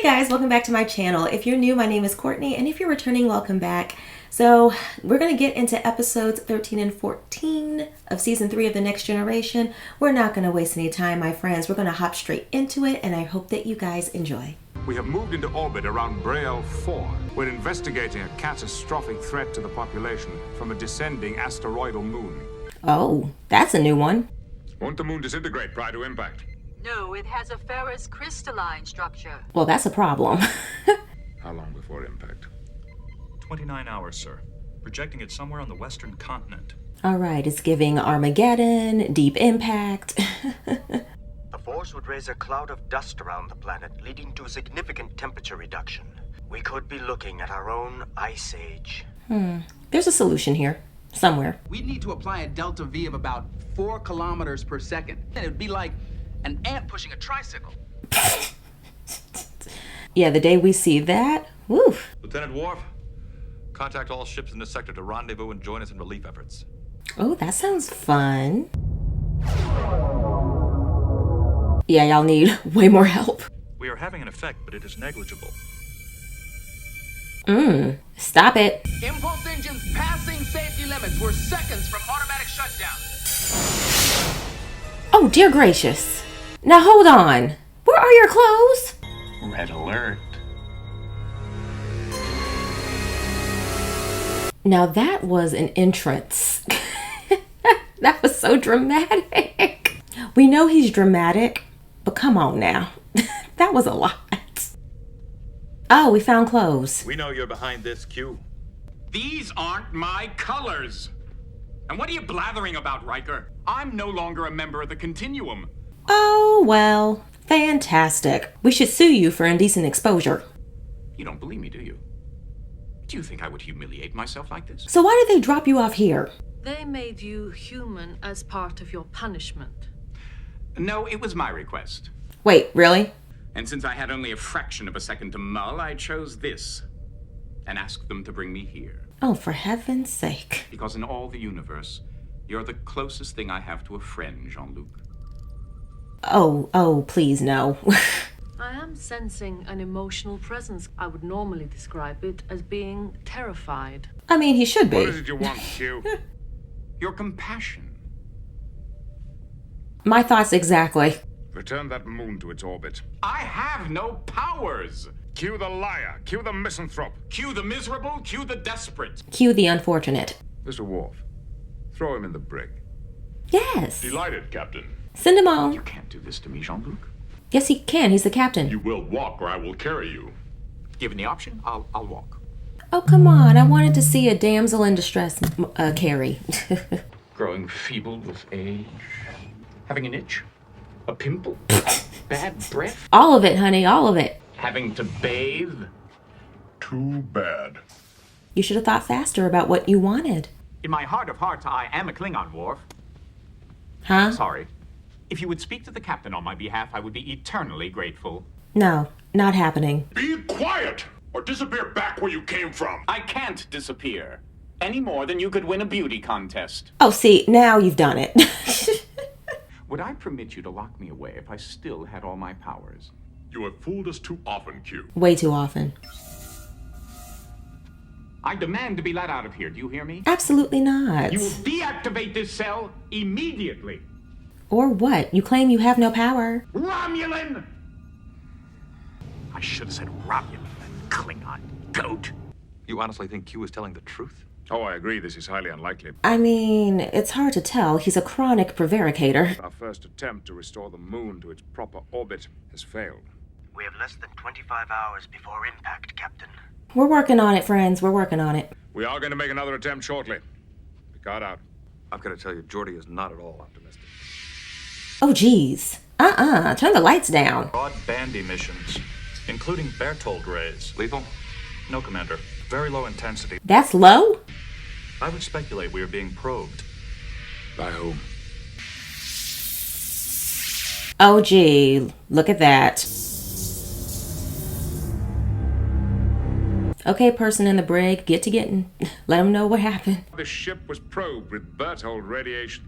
guys, welcome back to my channel. If you're new, my name is Courtney, and if you're returning, welcome back. So we're going to get into episodes 13 and 14 of season 3 of the Next Generation. We're not going to waste any time, my friends. We're going to hop straight into it, and I hope that you guys enjoy. We have moved into orbit around Braille 4. We're investigating a catastrophic threat to the population from a descending asteroidal moon. Oh, that's a new one. Won't the moon disintegrate prior to impact? No, it has a ferrous crystalline structure. Well, that's a problem. How long before impact? 29 hours, sir. Projecting it somewhere on the western continent. All right, it's giving Armageddon, deep impact. The force would raise a cloud of dust around the planet, leading to a significant temperature reduction. We could be looking at our own ice age. There's a solution here, somewhere. We'd need to apply a delta V of about 4 kilometers per second. And it'd be like an ant pushing a tricycle. Yeah, the day we see that, woo. Lieutenant Worf, contact all ships in this sector to rendezvous and join us in relief efforts. Oh, that sounds fun. Yeah, y'all need way more help. We are having an effect, but it is negligible. Stop it. Impulse engines passing safety limits. We're seconds from automatic shutdown. Oh, dear gracious. Now hold on. Where are your clothes? Red alert. Now that was an entrance. That was so dramatic. We know he's dramatic, but come on now. That was a lot. Oh, we found clothes. We know you're behind this, Q. These aren't my colors. And what are you blathering about, Riker? I'm no longer a member of the Continuum. Oh, well, fantastic. We should sue you for indecent exposure. You don't believe me, do you? Do you think I would humiliate myself like this? So why did they drop you off here? They made you human as part of your punishment. No, it was my request. Wait, really? And since I had only a fraction of a second to mull, I chose this. And asked them to bring me here. Oh, for heaven's sake. Because in all the universe, you're the closest thing I have to a friend, Jean-Luc. Oh, please, no. I am sensing an emotional presence. I would normally describe it as being terrified. I mean, he should be. What is it you want, Q? Your compassion. My thoughts exactly. Return that moon to its orbit. I have no powers. Cue the liar. Cue the misanthrope. Cue the miserable, cue the desperate. Cue the unfortunate. Mr. Worf, throw him in the brig. Yes. Delighted, Captain. Send him on. You can't do this to me, Jean-Luc. Yes, he can. He's the captain. You will walk or I will carry you. Given the option, I'll walk. Oh, come on. I wanted to see a damsel in distress carry. Growing feeble with age. Having an itch. A pimple. Bad breath. All of it, honey. All of it. Having to bathe. Too bad. You should have thought faster about what you wanted. In my heart of hearts, I am a Klingon, Worf. Huh? Sorry. If you would speak to the captain on my behalf, I would be eternally grateful. No, not happening. Be quiet or disappear back where you came from. I can't disappear. Any more than you could win a beauty contest. Oh, see, now you've done it. Would I permit you to lock me away if I still had all my powers? You have fooled us too often, Q. Way too often. I demand to be let out of here. Do you hear me? Absolutely not. You will deactivate this cell immediately. Or what? You claim you have no power. Romulan! I should have said Romulan, Klingon goat. You honestly think Q is telling the truth? Oh, I agree. This is highly unlikely. I mean, it's hard to tell. He's a chronic prevaricator. Our first attempt to restore the moon to its proper orbit has failed. We have less than 25 hours before impact, Captain. We're working on it, friends. We're working on it. We are going to make another attempt shortly. Picard out. I've got to tell you, Geordi is not at all optimistic. Oh, geez. Turn the lights down. Broad band emissions, including Berthold rays. Lethal? No, Commander. Very low intensity. That's low? I would speculate we are being probed. By whom? Oh, gee. Look at that. Okay, person in the brig, get to getting. Let them know what happened. The ship was probed with Berthold radiation.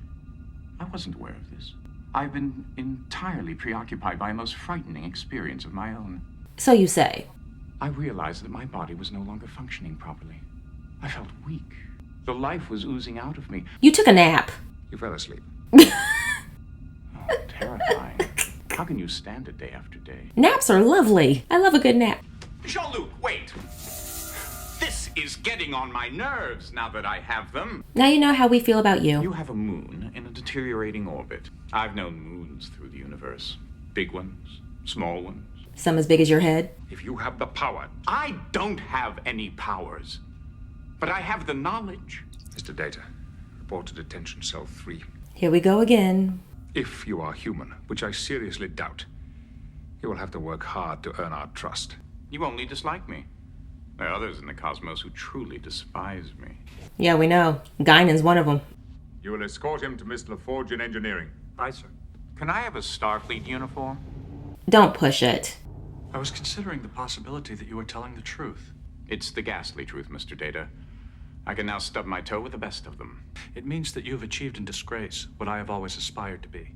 I wasn't aware of this. I've been entirely preoccupied by a most frightening experience of my own. So you say. I realized that my body was no longer functioning properly. I felt weak. The life was oozing out of me. You took a nap. You fell asleep. Oh, terrifying. How can you stand it day after day? Naps are lovely. I love a good nap. Jean-Luc, wait! This is getting on my nerves now that I have them. Now you know how we feel about you. You have a moon in a deteriorating orbit. I've known moons through the universe. Big ones, small ones. Some as big as your head. If you have the power. I don't have any powers, but I have the knowledge. Mr. Data, report to detention cell 3. Here we go again. If you are human, which I seriously doubt, you will have to work hard to earn our trust. You only dislike me. There are others in the cosmos who truly despise me. Yeah, we know. Guinan's one of them. You will escort him to Miss LaForge in engineering. Aye, sir. Can I have a Starfleet uniform? Don't push it. I was considering the possibility that you were telling the truth. It's the ghastly truth, Mr. Data. I can now stub my toe with the best of them. It means that you have achieved in disgrace what I have always aspired to be.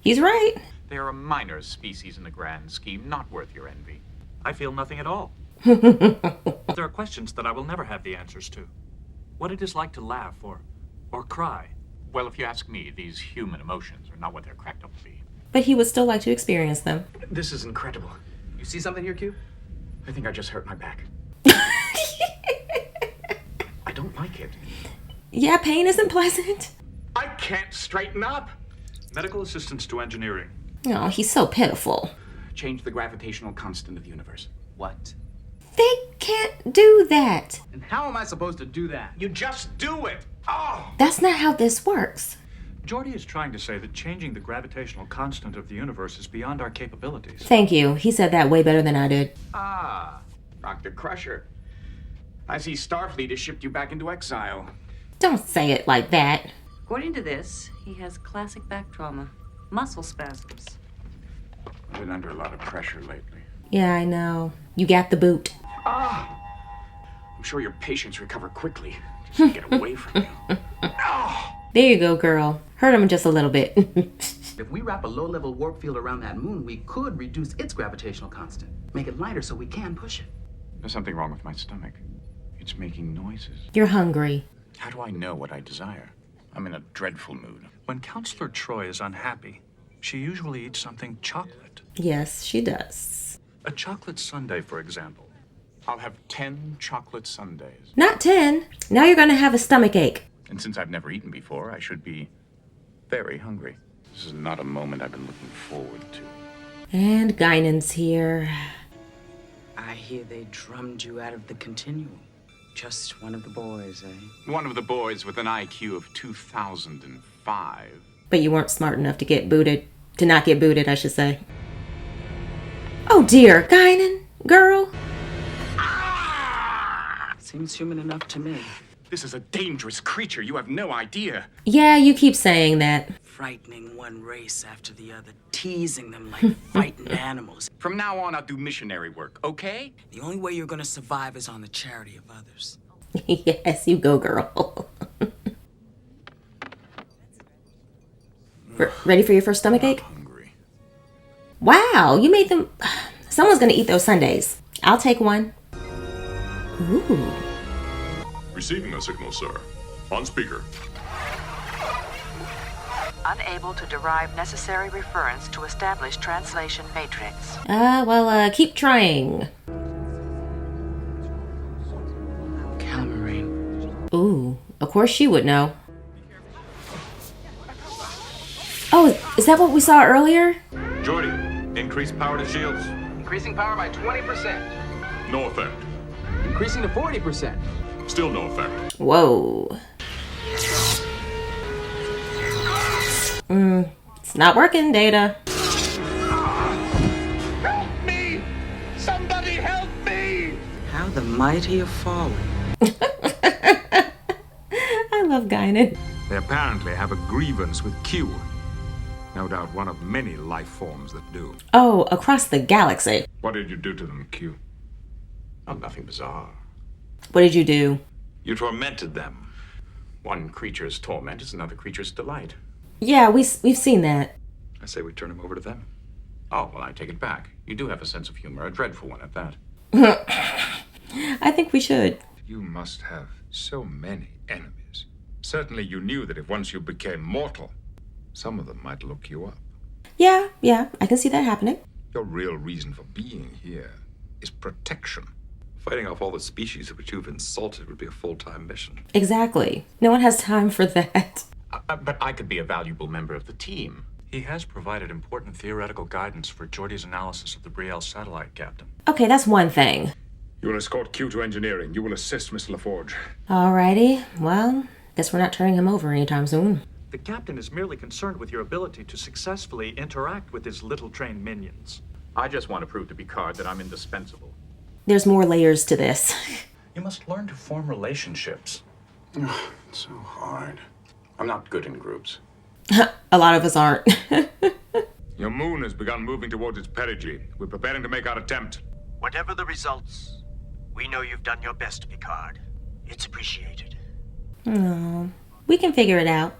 He's right. They are a minor species in the grand scheme, not worth your envy. I feel nothing at all. There are questions that I will never have the answers to. What it is like to laugh or cry. Well, if you ask me, these human emotions are not what they're cracked up to be. But he would still like to experience them. This is incredible. You see something here, Q? I think I just hurt my back. I don't like it. Yeah, pain isn't pleasant. I can't straighten up. Medical assistance to engineering. Oh, he's so pitiful. Change the gravitational constant of the universe. What? They can't do that. And how am I supposed to do that? You just do it. Oh! That's not how this works. Geordi is trying to say that changing the gravitational constant of the universe is beyond our capabilities. Thank you. He said that way better than I did. Ah, Dr. Crusher. I see Starfleet has shipped you back into exile. Don't say it like that. According to this, he has classic back trauma, muscle spasms. I've been under a lot of pressure lately. Yeah, I know. You got the boot. Ah! I'm sure your patients recover quickly. Just get away from you. Oh! There you go, girl. Hurt him just a little bit. If we wrap a low-level warp field around that moon, we could reduce its gravitational constant. Make it lighter so we can push it. There's something wrong with my stomach. It's making noises. You're hungry. How do I know what I desire? I'm in a dreadful mood. When Counselor Troy is unhappy, she usually eats something chocolate. Yes, she does. A chocolate sundae, for example. I'll have 10 chocolate sundaes. Not 10. Now you're gonna have a stomach ache. And since I've never eaten before, I should be very hungry. This is not a moment I've been looking forward to. And Guinan's here. I hear they drummed you out of the continuum. Just one of the boys, eh? One of the boys with an IQ of 2005. But you weren't smart enough to get booted. To not get booted, I should say. Oh dear, Guinan, girl. Seems human enough to me. This is a dangerous creature. You have no idea. Yeah, you keep saying that. Frightening one race after the other, teasing them like frightened animals. From now on, I'll do missionary work, okay? The only way you're gonna survive is on the charity of others. Yes, you go, girl. Ready for your first stomach ache? Hungry. Wow, you made them... Someone's gonna eat those sundaes. I'll take one. Ooh. Receiving a signal, sir. On speaker. Unable to derive necessary reference to established translation matrix. Keep trying. Calamari. Ooh, of course she would know. Oh, is that what we saw earlier? Geordi, increase power to shields. Increasing power by 20%. No effect. Increasing to 40%. Still no effect. Whoa. It's not working, Data. Help me! Somebody help me! How the mighty have fallen. I love Guinan. They apparently have a grievance with Q. No doubt one of many life forms that do. Oh, across the galaxy. What did you do to them, Q? Oh, nothing bizarre. What did you do? You tormented them. One creature's torment is another creature's delight. Yeah, we've seen that. I say we turn him over to them. Oh, well, I take it back. You do have a sense of humor, a dreadful one at that. I think we should. You must have so many enemies. Certainly you knew that if once you became mortal, some of them might look you up. Yeah, I can see that happening. Your real reason for being here is protection. Fighting off all the species which you've insulted would be a full-time mission. Exactly. No one has time for that. But I could be a valuable member of the team. He has provided important theoretical guidance for Geordi's analysis of the Brielle satellite, Captain. Okay, that's one thing. You will escort Q to engineering. You will assist Miss LaForge. Alrighty. Well, guess we're not turning him over anytime soon. The Captain is merely concerned with your ability to successfully interact with his little trained minions. I just want to prove to Picard that I'm indispensable. There's more layers to this. You must learn to form relationships. It's so hard. I'm not good in groups. A lot of us aren't. Your moon has begun moving towards its perigee. We're preparing to make our attempt. Whatever the results, we know you've done your best, Picard. It's appreciated. Oh, we can figure it out.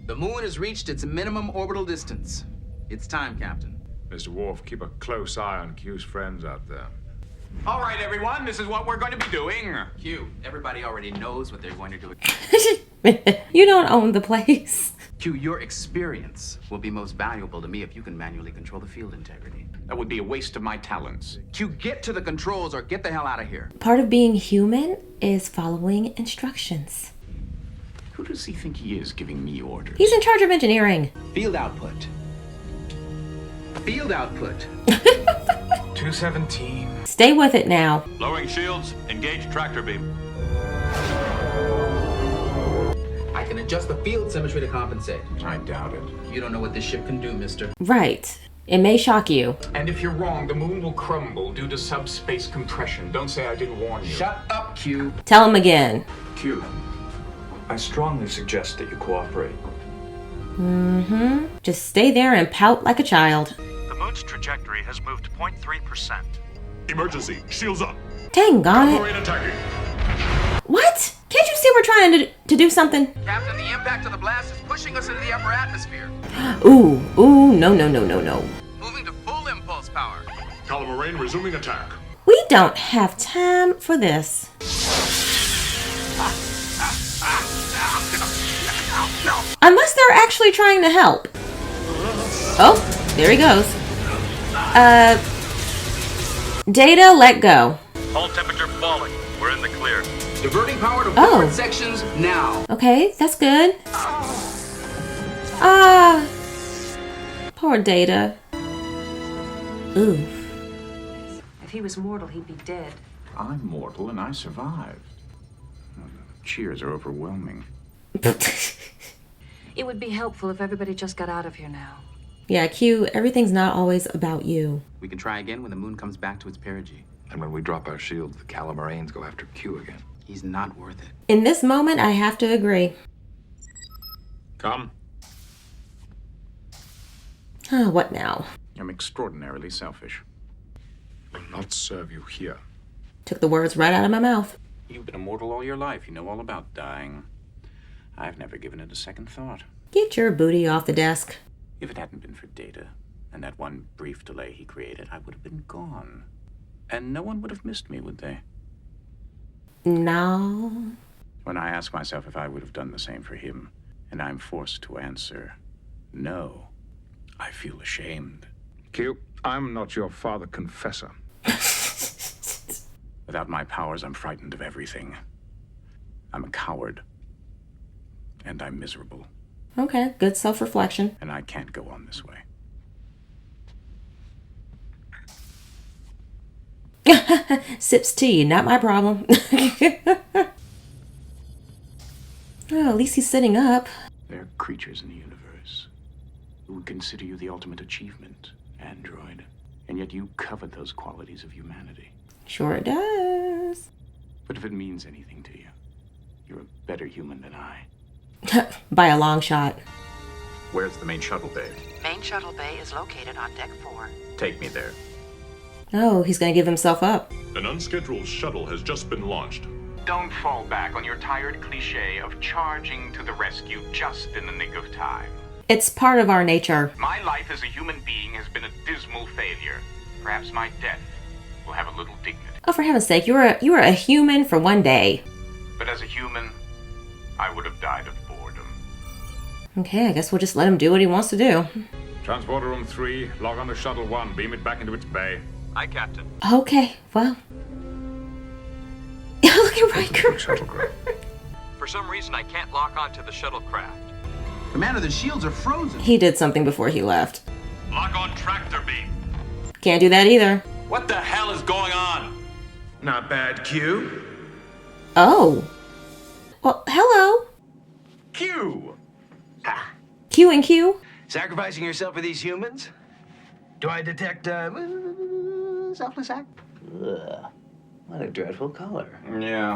The moon has reached its minimum orbital distance. It's time, Captain. Mr. Worf, keep a close eye on Q's friends out there. All right, everyone, this is what we're going to be doing. Q, everybody already knows what they're going to do. You don't own the place. Q, your experience will be most valuable to me if you can manually control the field integrity. That would be a waste of my talents. Q, get to the controls or get the hell out of here. Part of being human is following instructions. Who does he think he is giving me orders? He's in charge of engineering. Field output. Field output. 217. Stay with it now. Lowering shields, engage tractor beam. I can adjust the field symmetry to compensate. I doubt it. You don't know what this ship can do, mister. Right. It may shock you. And if you're wrong, the moon will crumble due to subspace compression. Don't say I didn't warn you. Shut up, Q. Tell him again. Q, I strongly suggest that you cooperate. Just stay there and pout like a child. The moon's trajectory has moved 0.3%. Emergency. Shields up. Dang on it. Cavalry attacking. What? Can't you see we're trying to do something? Captain, the impact of the blast is pushing us into the upper atmosphere. Ooh, no. Moving to full impulse power. Cavalry resuming attack. We don't have time for this. Unless they're actually trying to help. Oh, there he goes. Data, let go. Hull temperature falling. We're in the clear. Diverting power to forward sections now. Okay, that's good. Poor Data. Oof. If he was mortal, he'd be dead. I'm mortal and I survived. Cheers are overwhelming. It would be helpful if everybody just got out of here now. Yeah, Q, everything's not always about you. We can try again when the moon comes back to its perigee. And when we drop our shields, the Calamarains go after Q again. He's not worth it. In this moment, I have to agree. Come. What now? I'm extraordinarily selfish. Will not serve you here. Took the words right out of my mouth. You've been immortal all your life. You know all about dying. I've never given it a second thought. Get your booty off the desk. If it hadn't been for Data and that one brief delay he created, I would have been gone. And no one would have missed me, would they? No. When I ask myself if I would have done the same for him, and I'm forced to answer no, I feel ashamed. Q, I'm not your father confessor. Without my powers, I'm frightened of everything. I'm a coward. And I'm miserable. Okay, good self-reflection. And I can't go on this way. Sips tea, not my problem. Oh, at least he's sitting up. There are creatures in the universe who would consider you the ultimate achievement, android. And yet you covet those qualities of humanity. Sure it does. But if it means anything to you, you're a better human than I. By a long shot. Where's the main shuttle bay? Main shuttle bay is located on deck 4. Take me there. Oh, he's gonna give himself up. An unscheduled shuttle has just been launched. Don't fall back on your tired cliche of charging to the rescue just in the nick of time. It's part of our nature. My life as a human being has been a dismal failure. Perhaps my death will have a little dignity. Oh, for heaven's sake, you were a human for one day. But as a human, I would have died of boredom. Okay, I guess we'll just let him do what he wants to do. Transporter room 3, log on to shuttle 1, beam it back into its bay. Aye, Captain. Okay, well. Look at Riker. For some reason, I can't lock onto the shuttlecraft. Commander, the shields are frozen. He did something before he left. Lock on tractor beam. Can't do that either. What the hell is going on? Not bad, Q. Oh. Well, hello. Q. Ha. Q and Q. Sacrificing yourself for these humans? Do I detect selfless act? Ugh. What a dreadful color. Yeah.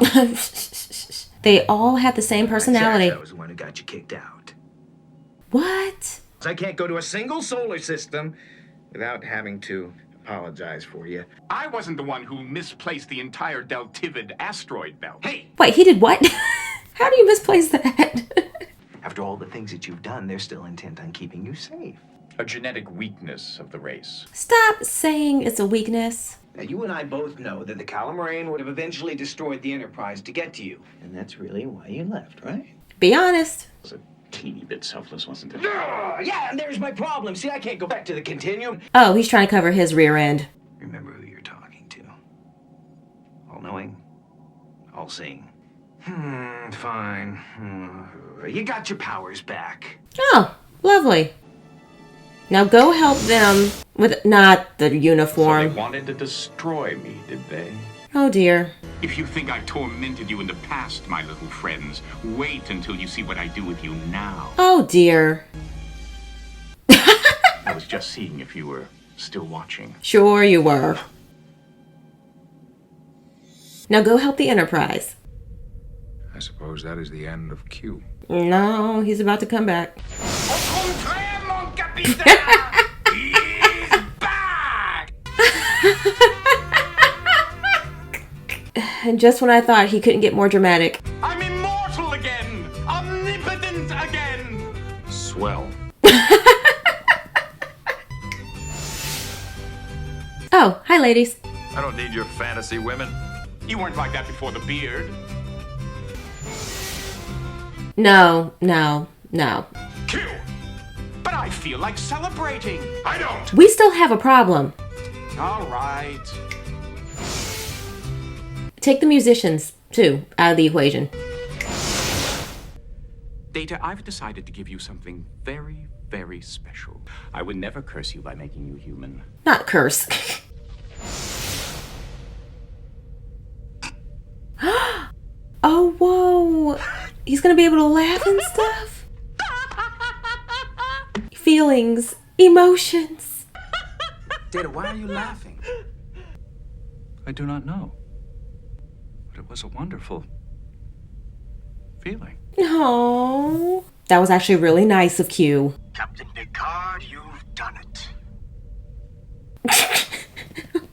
They all have the same personality. I was the one who got you kicked out. What? I can't go to a single solar system without having to apologize for you. I wasn't the one who misplaced the entire Deltivid asteroid belt. Hey! Wait, he did what? How do you misplace that? After all the things that you've done, they're still intent on keeping you safe. A genetic weakness of the race. Stop saying it's a weakness. Now, you and I both know that the Calamarian would have eventually destroyed the Enterprise to get to you. And that's really why you left, right? Be honest. It was a teeny bit selfless, wasn't it? Yeah, and there's my problem. See, I can't go back to the Continuum. Oh, he's trying to cover his rear end. Remember who you're talking to. All-knowing. All-seeing. Fine. You got your powers back. Oh, lovely. Now go help them with not the uniform. So they wanted to destroy me, did they? Oh dear. If you think I've tormented you in the past, my little friends, wait until you see what I do with you now. Oh dear. I was just seeing if you were still watching. Sure you were. Now go help the Enterprise. I suppose that is the end of Q. No, he's about to come back. He's back! And just when I thought he couldn't get more dramatic. I'm immortal again! Omnipotent again! Swell. Oh, hi ladies. I don't need your fantasy women. You weren't like that before the beard. No. Q! But I feel like celebrating. I don't! We still have a problem. All right. Take the musicians, too, out of the equation. Data, I've decided to give you something very, very special. I would never curse you by making you human. Not curse. Oh, whoa. He's gonna be able to laugh and stuff? Feelings, emotions. Data, why are you laughing? I do not know. But it was a wonderful feeling. Oh, that was actually really nice of Q. Captain Picard, you've done it.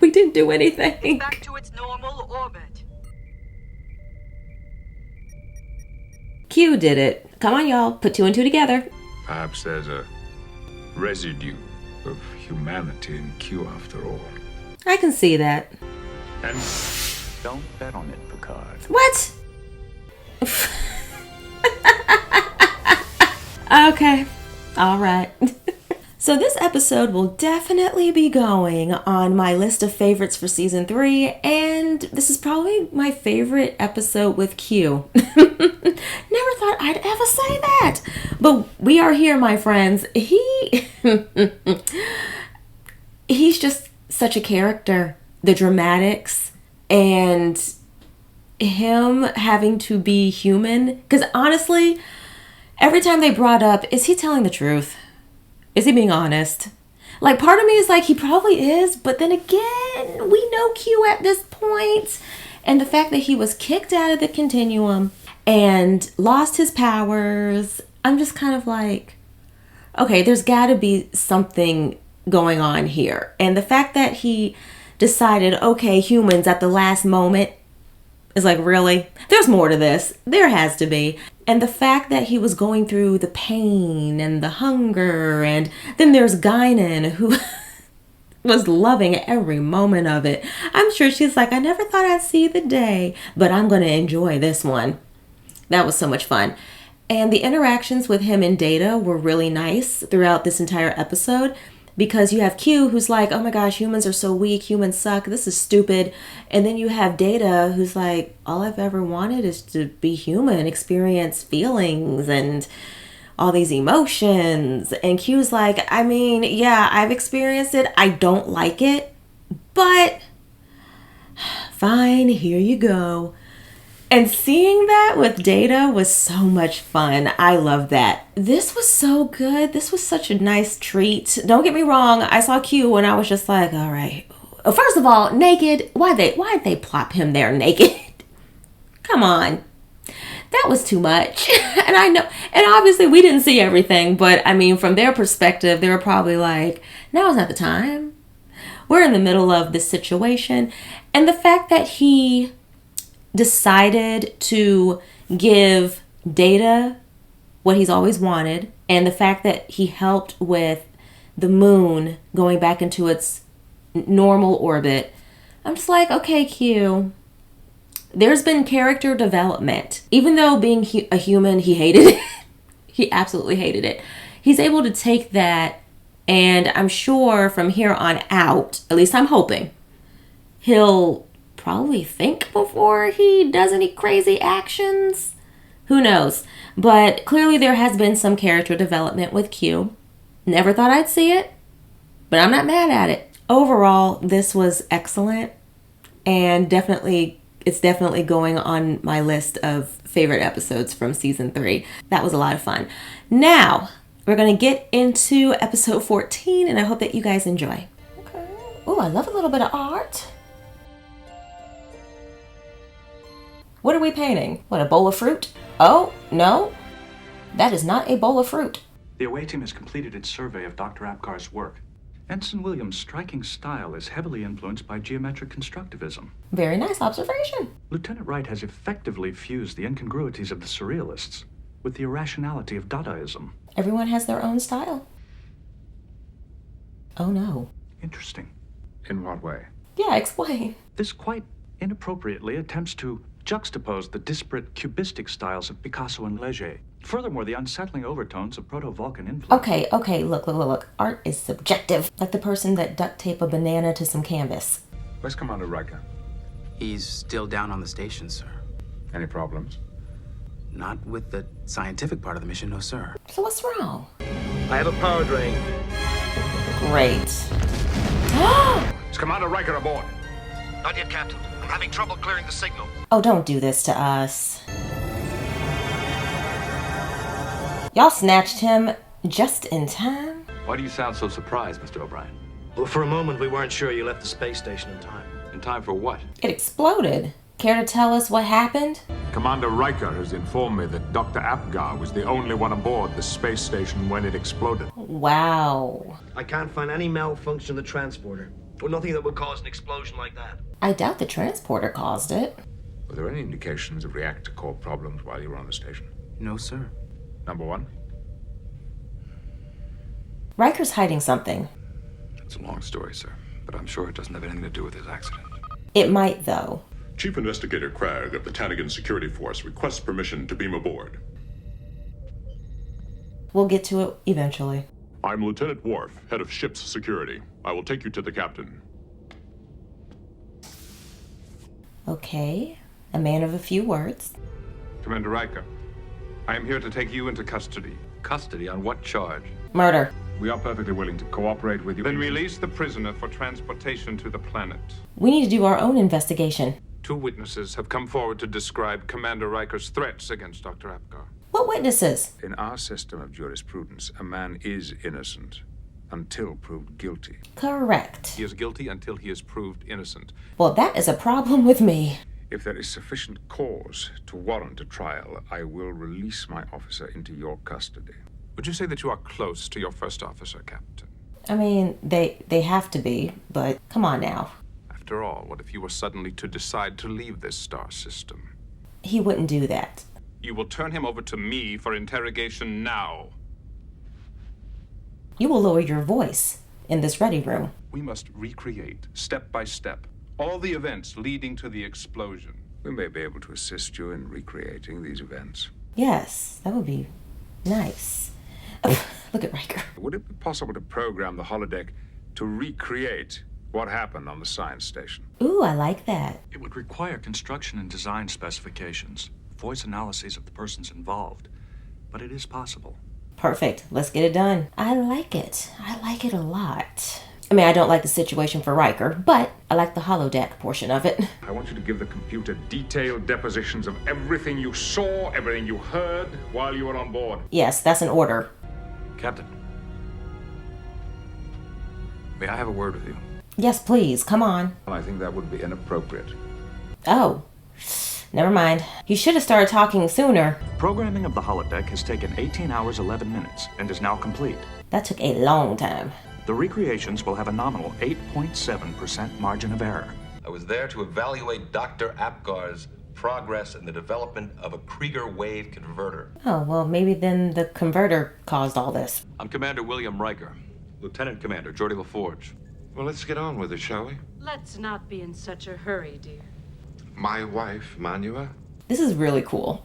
We didn't do anything. Back to its normal orbit. Q did it. Come on, y'all. Put 2 and 2 together. Perhaps there's a residue of humanity in Q after all. I can see that. And Don't bet on it, Picard. What? Okay. All right. So this episode will definitely be going on my list of favorites for season 3, and this is probably my favorite episode with Q. Never thought I'd ever say that, but we are here, my friends. He's just such a character. The dramatics and him having to be human, because honestly, every time they brought up, is he telling the truth? Is he being honest? Like, part of me is like, he probably is, but then again, we know Q at this point, and the fact that he was kicked out of the Continuum and lost his powers, I'm just kind of like, okay, there's got to be something going on here. And the fact that he decided, okay, humans at the last moment, It's like, really? There's more to this. There has to be. And the fact that he was going through the pain and the hunger, and then there's Guinan, who was loving every moment of it. I'm sure she's like, I never thought I'd see the day, but I'm going to enjoy this one. That was so much fun. And the interactions with him and Data were really nice throughout this entire episode, because you have Q, who's like, oh my gosh, humans are so weak, humans suck, this is stupid. And then you have Data, who's like, all I've ever wanted is to be human, experience feelings and all these emotions. And Q's like, I mean, yeah, I've experienced it. I don't like it, but fine, here you go. And seeing that with Data was so much fun. I love that. This was so good. This was such a nice treat. Don't get me wrong. I saw Q and I was just like, all right. First of all, naked. Why'd they plop him there naked? Come on. That was too much. And I know, and obviously we didn't see everything, but I mean, from their perspective, they were probably like, now is not the time. We're in the middle of this situation. And the fact that he decided to give Data what he's always wanted, and the fact that he helped with the moon going back into its normal orbit, I'm just like, okay, Q, there's been character development. Even though being a human, he hated it. He absolutely hated it. He's able to take that, and I'm sure from here on out, at least I'm hoping, he'll probably think before he does any crazy actions. Who knows? But clearly there has been some character development with Q. Never thought I'd see it, but I'm not mad at it. Overall, this was excellent, and it's definitely going on my list of favorite episodes from season 3. That was a lot of fun. Now, we're going to get into episode 14, and I hope that you guys enjoy. Okay. Oh, I love a little bit of art. What are we painting? What, a bowl of fruit? Oh, no. That is not a bowl of fruit. The away team has completed its survey of Dr. Apgar's work. Ensign Williams' striking style is heavily influenced by geometric constructivism. Very nice observation. Lieutenant Wright has effectively fused the incongruities of the surrealists with the irrationality of Dadaism. Everyone has their own style. Oh, no. Interesting. In what way? Yeah, explain. This quite inappropriately attempts to juxtapose the disparate cubistic styles of Picasso and Leger. Furthermore, the unsettling overtones of proto-Vulcan influence. Okay, look. Art is subjective. Like the person that duct tape a banana to some canvas. Where's Commander Riker? He's still down on the station, sir. Any problems? Not with the scientific part of the mission, no, sir. So what's wrong? I have a power drain. Great. Is Commander Riker aboard? Not yet, Captain. I'm having trouble clearing the signal. Oh, don't do this to us. Y'all snatched him just in time? Why do you sound so surprised, Mr. O'Brien? Well, for a moment, we weren't sure you left the space station in time. In time for what? It exploded. Care to tell us what happened? Commander Riker has informed me that Dr. Apgar was the only one aboard the space station when it exploded. Wow. I can't find any malfunction in the transporter, or nothing that would cause an explosion like that. I doubt the transporter caused it. Were there any indications of reactor core problems while you were on the station? No, sir. Number one? Riker's hiding something. It's a long story, sir, but I'm sure it doesn't have anything to do with his accident. It might, though. Chief Investigator Cragg of the Tanagan Security Force requests permission to beam aboard. We'll get to it eventually. I'm Lieutenant Worf, head of ship's security. I will take you to the captain. Okay. A man of a few words. Commander Riker, I am here to take you into custody. Custody on what charge? Murder. We are perfectly willing to cooperate with you. Then release the prisoner for transportation to the planet. We need to do our own investigation. 2 witnesses have come forward to describe Commander Riker's threats against Dr. Apgar. What witnesses? In our system of jurisprudence, a man is innocent until proved guilty. Correct. He is guilty until he is proved innocent. Well, that is a problem with me. If there is sufficient cause to warrant a trial, I will release my officer into your custody. Would you say that you are close to your first officer, Captain? I mean, they have to be, but come on now. After all, what if you were suddenly to decide to leave this star system? He wouldn't do that. You will turn him over to me for interrogation now. You will lower your voice in this ready room. We must recreate, step by step, all the events leading to the explosion. We may be able to assist you in recreating these events. Yes, that would be nice. Look at Riker. Would it be possible to program the holodeck to recreate what happened on the science station? Ooh, I like that. It would require construction and design specifications, voice analyses of the persons involved, but it is possible. Perfect. Let's get it done. I like it. I like it a lot. I mean, I don't like the situation for Riker, but I like the holodeck portion of it. I want you to give the computer detailed depositions of everything you saw, everything you heard while you were on board. Yes, that's an order. Captain, may I have a word with you? Yes, please. Come on. I think that would be inappropriate. Oh. Never mind. You should have started talking sooner. Programming of the holodeck has taken 18 hours 11 minutes and is now complete. That took a long time. The recreations will have a nominal 8.7% margin of error. I was there to evaluate Dr. Apgar's progress in the development of a Krieger wave converter. Oh, well, maybe then the converter caused all this. I'm Commander William Riker, Lieutenant Commander Geordie LaForge. Well, let's get on with it, shall we? Let's not be in such a hurry, dear. My wife, Manua? This is really cool.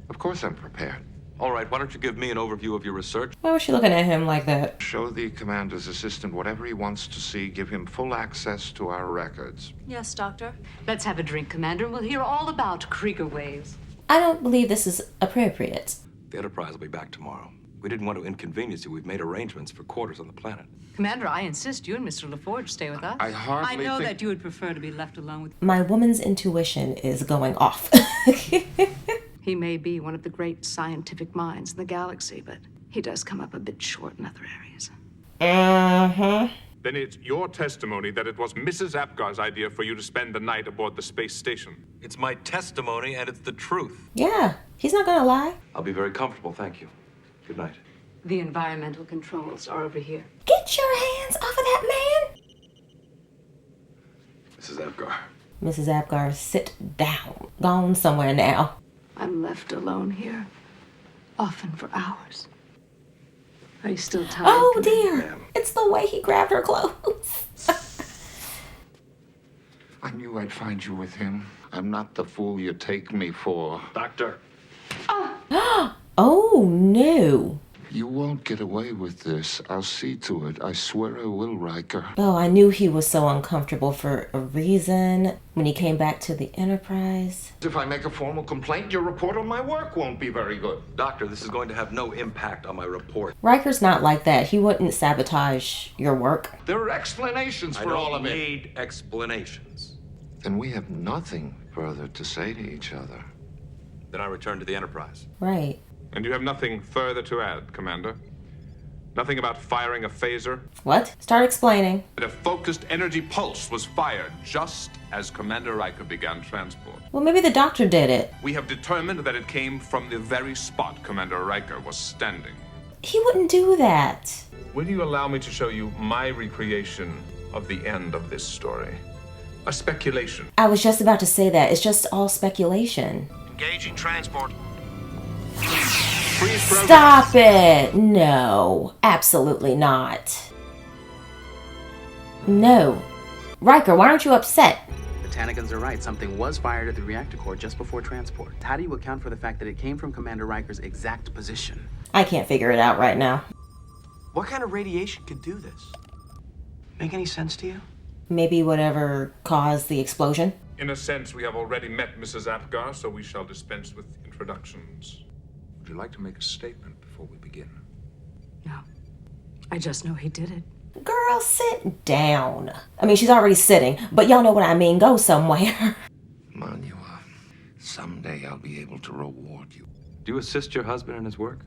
Of course I'm prepared. All right, why don't you give me an overview of your research? Why was she looking at him like that? Show the commander's assistant whatever he wants to see. Give him full access to our records. Yes, Doctor. Let's have a drink, Commander, and we'll hear all about Krieger waves. I don't believe this is appropriate. The Enterprise will be back tomorrow. We didn't want to inconvenience you. We've made arrangements for quarters on the planet. Commander, I insist you and Mr. LaForge stay with us. I hardly know think... that you would prefer to be left alone with... My woman's intuition is going off. He may be one of the great scientific minds in the galaxy, but he does come up a bit short in other areas. Then it's your testimony that it was Mrs. Apgar's idea for you to spend the night aboard the space station. It's my testimony, and it's the truth. Yeah, he's not gonna lie. I'll be very comfortable, thank you. Good night. The environmental controls are over here. Get your hands off of that man! Mrs. Apgar. Mrs. Apgar, sit down. Gone somewhere now. I'm left alone here, often for hours. Are you still tired? Oh dear! It's the way he grabbed her clothes. I knew I'd find you with him. I'm not the fool you take me for. Doctor. Oh no! You won't get away with this. I'll see to it. I swear I will, Riker. Oh, I knew he was so uncomfortable for a reason when he came back to the Enterprise. If I make a formal complaint, your report on my work won't be very good. Doctor, this is going to have no impact on my report. Riker's not like that. He wouldn't sabotage your work. There are explanations for all of it. I don't need explanations. Then we have nothing further to say to each other. Then I return to the Enterprise. Right. And you have nothing further to add, Commander? Nothing about firing a phaser? What? Start explaining. A focused energy pulse was fired just as Commander Riker began transport. Well, maybe the doctor did it. We have determined that it came from the very spot Commander Riker was standing. He wouldn't do that. Will you allow me to show you my recreation of the end of this story? A speculation. I was just about to say that. It's just all speculation. Engaging transport. Stop it! No, absolutely not. No. Riker, why aren't you upset? The Tanigans are right. Something was fired at the reactor core just before transport. How do you account for the fact that it came from Commander Riker's exact position? I can't figure it out right now. What kind of radiation could do this? Make any sense to you? Maybe whatever caused the explosion? In a sense, we have already met Mrs. Apgar, so we shall dispense with introductions. Would you like to make a statement before we begin? No. I just know he did it. Girl, sit down. I mean, she's already sitting, but y'all know what I mean. Go somewhere. Manua, someday I'll be able to reward you. Do you assist your husband in his work?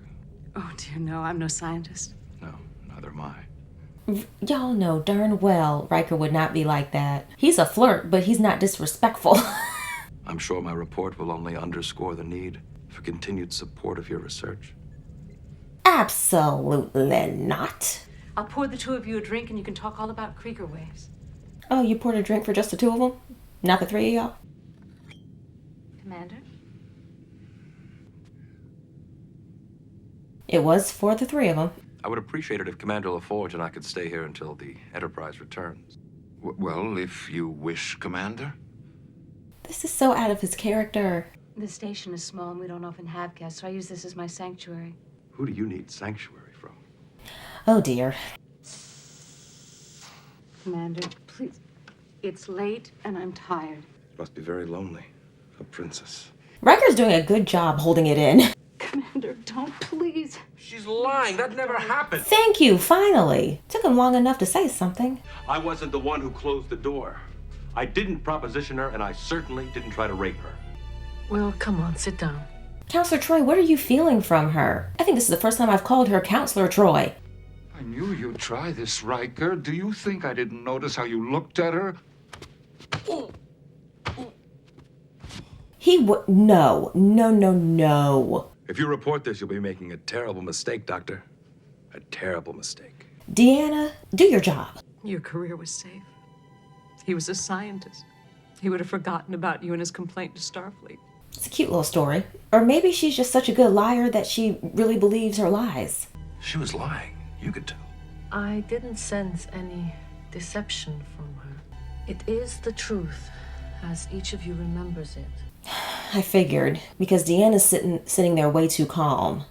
Oh, dear, no. I'm no scientist. No, neither am I. Y'all know darn well Riker would not be like that. He's a flirt, but he's not disrespectful. I'm sure my report will only underscore the need for continued support of your research. Absolutely not. I'll pour the two of you a drink and you can talk all about Krieger waves. Oh, you poured a drink for just the two of them? Not the three of y'all? Commander? It was for the three of them. I would appreciate it if Commander LaForge and I could stay here until the Enterprise returns. Well, if you wish, Commander. This is so out of his character. The station is small and we don't often have guests, so I use this as my sanctuary. Who do you need sanctuary from? Oh dear. Commander, please. It's late and I'm tired. Must be very lonely. A princess. Riker's doing a good job holding it in. Commander, don't, please. She's lying. That never happened. Thank you, finally. Took him long enough to say something. I wasn't the one who closed the door. I didn't proposition her, and I certainly didn't try to rape her. Well, come on, sit down. Counselor Troy, what are you feeling from her? I think this is the first time I've called her Counselor Troy. I knew you'd try this, Riker. Do you think I didn't notice how you looked at her? He would... No. No. If you report this, you'll be making a terrible mistake, Doctor. A terrible mistake. Deanna, do your job. Your career was safe. He was a scientist. He would have forgotten about you and his complaint to Starfleet. It's a cute little story. Or maybe she's just such a good liar that she really believes her lies. She was lying. You could tell. I didn't sense any deception from her. It is the truth, as each of you remembers it. I figured, because Deanna's sitting there way too calm.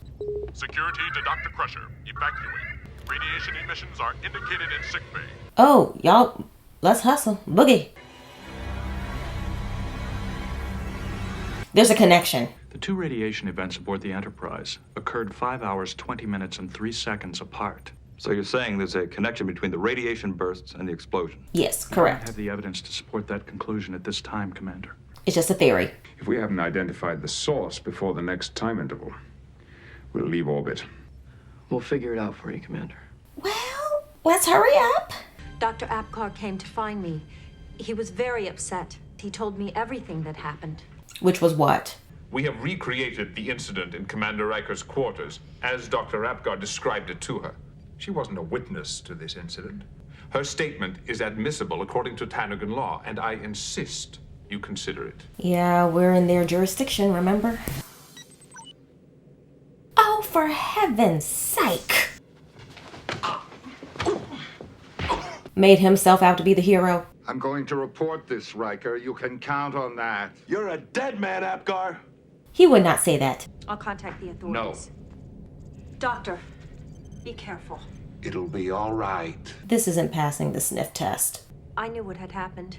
Security to Dr. Crusher. Evacuate. Radiation emissions are indicated in sickbay. Oh, y'all, let's hustle. Boogie. There's a connection. The two radiation events aboard the Enterprise occurred 5 hours, 20 minutes, and 3 seconds apart. So you're saying there's a connection between the radiation bursts and the explosion? Yes, I correct. don't have the evidence to support that conclusion at this time, Commander. It's just a theory. If we haven't identified the source before the next time interval, we'll leave orbit. We'll figure it out for you, Commander. Well, let's hurry up. Dr. Apgar came to find me. He was very upset. He told me everything that happened. Which was what? We have recreated the incident in Commander Riker's quarters, as Dr. Apgar described it to her. She wasn't a witness to this incident. Her statement is admissible according to Tanagan law, and I insist you consider it. Yeah, we're in their jurisdiction, remember? Oh, for heaven's sake! Made himself out to be the hero. I'm going to report this, Riker. You can count on that. You're a dead man, Apgar. He would not say that. I'll contact the authorities. No. Doctor, be careful. It'll be all right. This isn't passing the sniff test. I knew what had happened.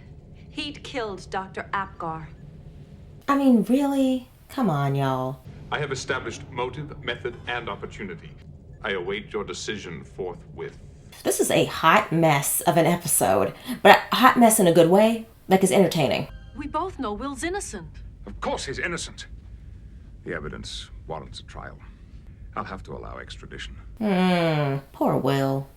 He'd killed Dr. Apgar. I mean, really? Come on, y'all. I have established motive, method, and opportunity. I await your decision forthwith. This is a hot mess of an episode, but a hot mess in a good way, like it's entertaining. We both know Will's innocent. Of course he's innocent. The evidence warrants a trial. I'll have to allow extradition. Poor Will.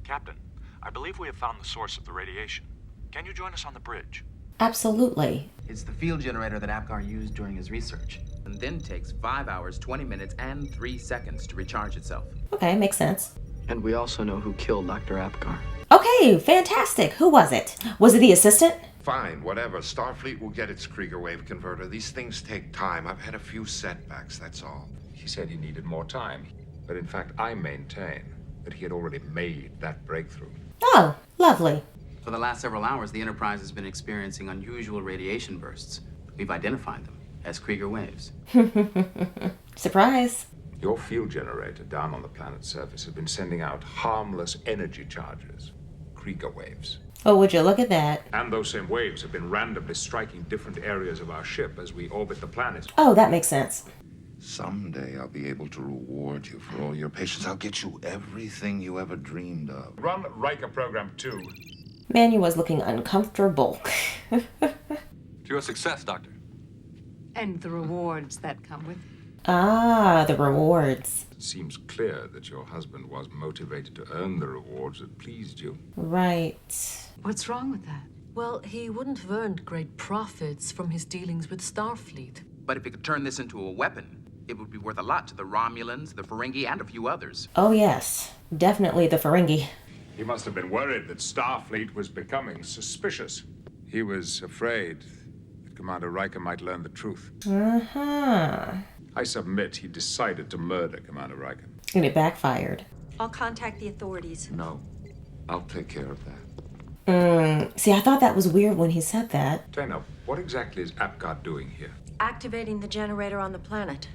Captain, I believe we have found the source of the radiation. Can you join us on the bridge? Absolutely. It's the field generator that Apgar used during his research, and then takes 5 hours, 20 minutes, and 3 seconds to recharge itself. Okay, makes sense. And we also know who killed Dr. Apgar. Okay, fantastic. Who was it? Was it the assistant? Fine, whatever. Starfleet will get its Krieger wave converter. These things take time. I've had a few setbacks, that's all. He said he needed more time, but in fact I maintain that he had already made that breakthrough. Oh, lovely. For the last several hours, the Enterprise has been experiencing unusual radiation bursts. We've identified them as Krieger waves. Surprise. Your field generator down on the planet's surface has been sending out harmless energy charges, Krieger waves. Oh, would you look at that? And those same waves have been randomly striking different areas of our ship as we orbit the planet. Oh, that makes sense. Someday I'll be able to reward you for all your patience. I'll get you everything you ever dreamed of. Run Riker Program 2. Manu was looking uncomfortable. To your success, Doctor. And the rewards that come with it. Ah, the rewards. It seems clear that your husband was motivated to earn the rewards that pleased you. Right. What's wrong with that? Well, he wouldn't have earned great profits from his dealings with Starfleet. But if he could turn this into a weapon, it would be worth a lot to the Romulans, the Ferengi, and a few others. Oh, yes. Definitely the Ferengi. He must have been worried that Starfleet was becoming suspicious. He was afraid that Commander Riker might learn the truth. Uh-huh. I submit he decided to murder Commander Riker. And it backfired. I'll contact the authorities. No, I'll take care of that. See, I thought that was weird when he said that. Dana, what exactly is Apgar doing here? Activating the generator on the planet.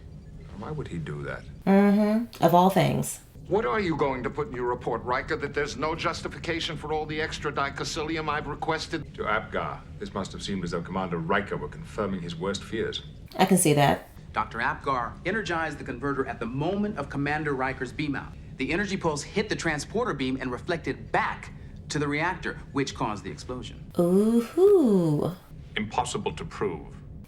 Why would he do that? Mm-hmm. Of all things. What are you going to put in your report, Riker, that there's no justification for all the extra dicosilium I've requested? To Apgar, this must have seemed as though Commander Riker were confirming his worst fears. I can see that. Dr. Apgar energized the converter at the moment of Commander Riker's beam out. The energy pulse hit the transporter beam and reflected back to the reactor, which caused the explosion. Ooh. Impossible to prove.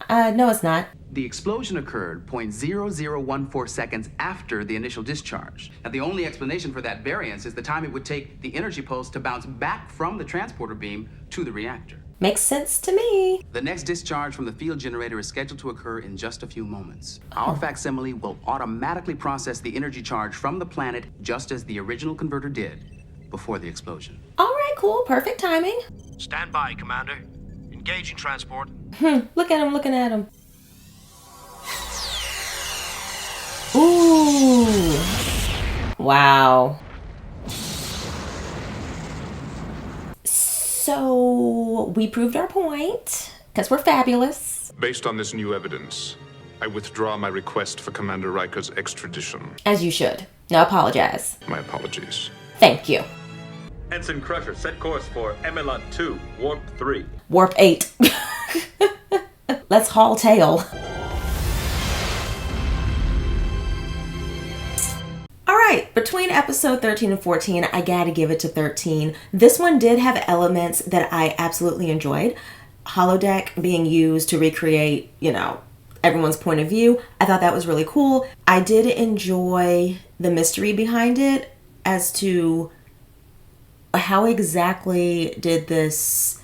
No, it's not. The explosion occurred 0.0014 seconds after the initial discharge. Now, the only explanation for that variance is the time it would take the energy pulse to bounce back from the transporter beam to the reactor. Makes sense to me. The next discharge from the field generator is scheduled to occur in just a few moments. Our facsimile will automatically process the energy charge from the planet just as the original converter did before the explosion. All right, cool. Perfect timing. Stand by, Commander. Engaging transport. Look at him, looking at him. Ooh. Wow. So we proved our point, because we're fabulous. Based on this new evidence, I withdraw my request for Commander Riker's extradition. As you should. Now apologize. My apologies. Thank you. Ensign Crusher, set course for Emelon 2, Warp 3. Warp 8. Let's haul tail. Alright, between episode 13 and 14, I gotta give it to 13. This one did have elements that I absolutely enjoyed. Holodeck being used to recreate, everyone's point of view. I thought that was really cool. I did enjoy the mystery behind it as to how exactly did this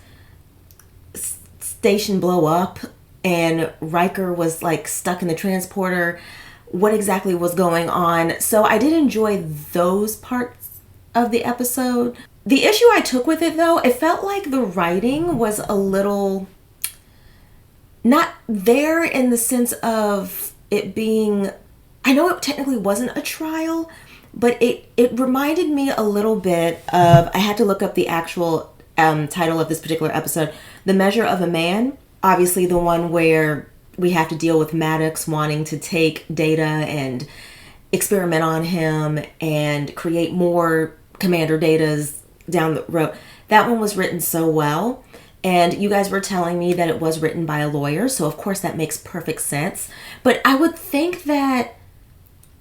station blow up and Riker was stuck in the transporter. What exactly was going on? So I did enjoy those parts of the episode. The issue I took with it, though, it felt like the writing was a little not there in the sense of it being, I know it technically wasn't a trial, but it reminded me a little bit of, I had to look up the actual title of this particular episode, The Measure of a Man. Obviously the one where we have to deal with Maddox wanting to take Data and experiment on him and create more Commander Datas down the road. That one was written so well. And you guys were telling me that it was written by a lawyer. So of course that makes perfect sense. But I would think that,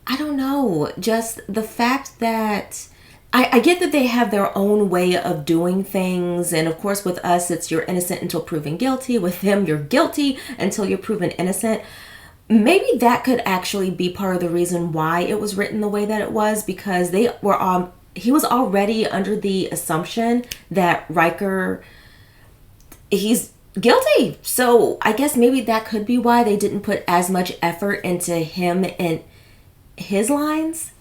I don't know, just the fact that I get that they have their own way of doing things. And of course with us, it's you're innocent until proven guilty. With them, you're guilty until you're proven innocent. Maybe that could actually be part of the reason why it was written the way that it was, because he was already under the assumption that Riker, he's guilty. So I guess maybe that could be why they didn't put as much effort into him and his lines.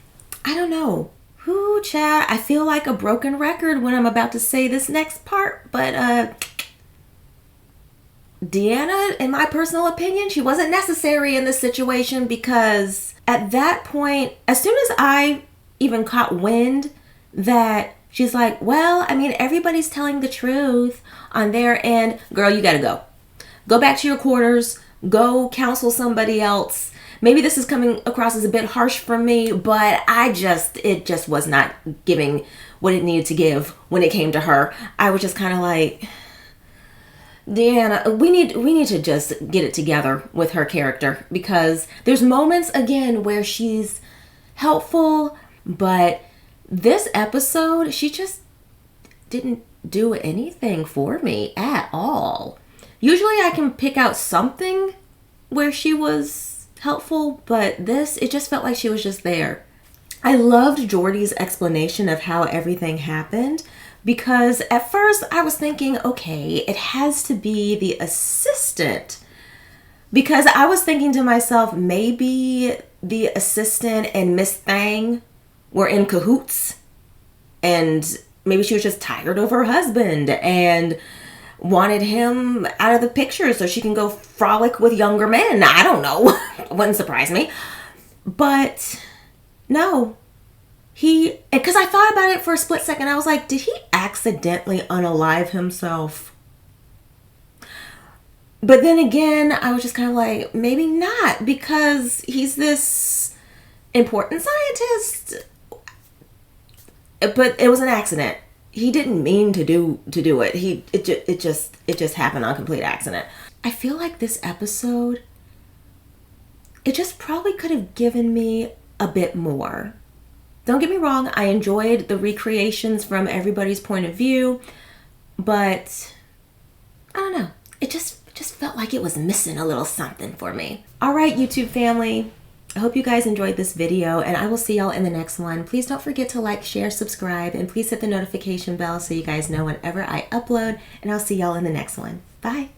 I don't know. Ooh, child, I feel like a broken record when I'm about to say this next part, but Deanna, in my personal opinion, she wasn't necessary in this situation, because at that point, as soon as I even caught wind that she's like, well, I mean, everybody's telling the truth on their end, girl, you gotta go. Go back to your quarters, go counsel somebody else. Maybe this is coming across as a bit harsh for me, but it just was not giving what it needed to give when it came to her. I was just kind of like, Deanna, we need to just get it together with her character, because there's moments again where she's helpful, but this episode, she just didn't do anything for me at all. Usually I can pick out something where she was helpful, but this, it just felt like she was just there. I loved Geordi's explanation of how everything happened, because at first I was thinking, okay, it has to be the assistant, because I was thinking to myself, maybe the assistant and Miss Thang were in cahoots, and maybe she was just tired of her husband and wanted him out of the picture so she can go frolic with younger men. I don't know. Wouldn't surprise me. But no. Because I thought about it for a split second. I was like, did he accidentally unalive himself? But then again, I was just kind of like, maybe not, because he's this important scientist. But it was an accident. He didn't mean to do it. It just happened on complete accident. I feel like this episode, it just probably could have given me a bit more. Don't get me wrong, I enjoyed the recreations from everybody's point of view, but I don't know. It just felt like it was missing a little something for me. All right, YouTube family. I hope you guys enjoyed this video, and I will see y'all in the next one. Please don't forget to like, share, subscribe, and please hit the notification bell so you guys know whenever I upload, and I'll see y'all in the next one. Bye.